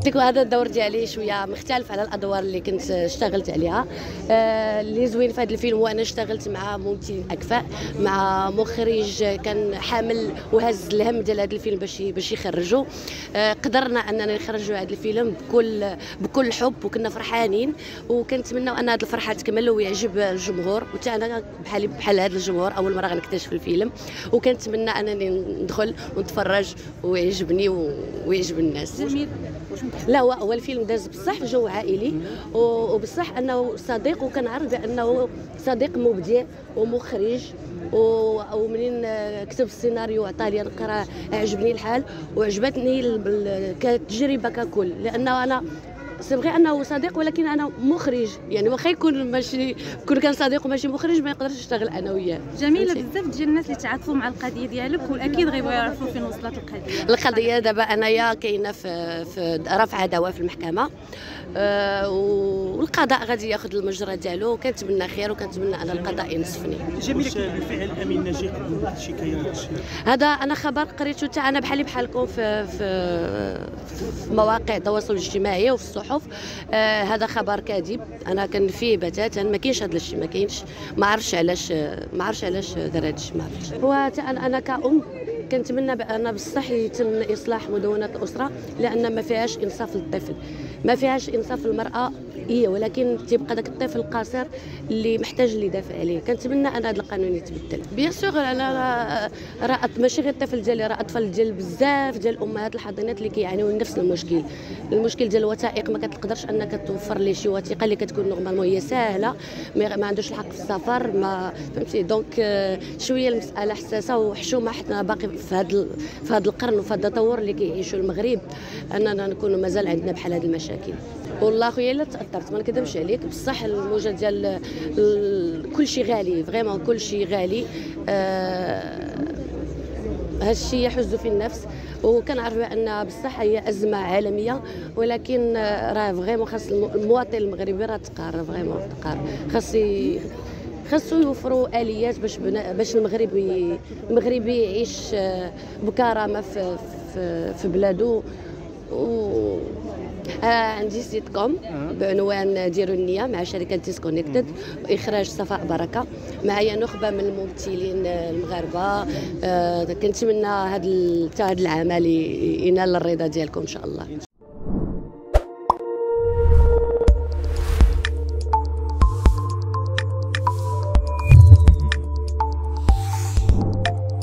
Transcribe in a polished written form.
تيكون هذا الدور ديالي شويه مختلف على الادوار اللي كنت اشتغلت عليها. اللي زوين في هذا الفيلم هو انا اشتغلت مع ممثلين اكفاء، مع مخرج كان حامل وهز الهم ديال هذا الفيلم باش يخرجوا. قدرنا اننا نخرجوا هذا الفيلم بكل حب، وكنا فرحانين، وكنتمنى ان هذه الفرحه تكمل ويعجب الجمهور. وتا انا بحال هذا الجمهور اول مره غنكتشف الفيلم، وكنتمنى انني ندخل ونتفرج ويعجبني ويعجب الناس. جميل. لا هو الفيلم داز بصح جو عائلي، وبصح انه صديق، وكنعرف بانه صديق مبدع ومخرج، ومنين كتب السيناريو وعطاني نقرا عجبني الحال وعجبتني كتجربه ككل، لانه انا سبغي انه صديق ولكن انا مخرج، يعني واخا يكون ماشي كون كان صديق وماشي مخرج ما يقدرش يشتغل انا وياه. جميله بزاف ديال الناس اللي تعاطفوا مع القضيه ديالك، واكيد غيبغيو يعرفوا فين وصلت القضيه دابا انايا كاينه في رفع دعوى في المحكمه، والقضاء غادي ياخذ المجرى ديالو، وكنتمنى خير، وكنتمنى ان القضاء ينصفني. جميل. بالفعل امين ناجي قدم واحد الشكايه هذا انا خبر قريته حتى انا بحالكم في مواقع التواصل الاجتماعي وفي الصحف. هذا خبر كاذب، انا كنفيه بتاتا، ما كاينش هذا الشيء، ما كاينش، ما عرفتش علاش دار هذا الشيء، ما عرفتش. هو انا كأم كنتمنى بان بصح يتم اصلاح مدونه الاسره، لان ما فيهاش انصاف للطفل، ما فيهاش انصاف للمراه هي، ولكن تيبقى داك الطفل القاصر اللي محتاج اللي يدافع عليه. كنتمنى ان هذا القانون يتبدل. بيان سور انا راه ماشي غير الطفل ديالي، راه اطفال ديال بزاف ديال الامهات الحاضنات اللي كيعانيو من نفس المشكل ديال الوثائق. ما كتقدرش انك توفر ليه شي وثيقه اللي كتكون نورمالمون هي ساهله، ما عندوش الحق في السفر، ما فهمتي. دونك شويه المساله حساسه وحشومه، حنا باقي في هذا القرن وفي هذا التطور اللي كيعيشوا المغرب، اننا نكونوا مازال عندنا بحال هذه المشاكل. والله خويا الا تاثرت، ما نكذبش عليك، بصح الموجه ديال كل شيء غالي، فريمون كل شيء غالي. هذا الشيء يحز في النفس، وكنعرف بان بصح هي ازمه عالميه، ولكن راه فريمون خاص المواطن المغربي راه تقارب، فريمون تقارب، خاصو يوفروا اليات باش المغربي يعيش بكرامه في بلادو. عندي سيت كوم بعنوان ديروا النية مع شركة ديسكونيكتد، إخراج صفاء بركة، معايا نخبة من الممثلين المغاربة. كنتمنى هذا العمل ينال الرضا ديالكم إن شاء الله.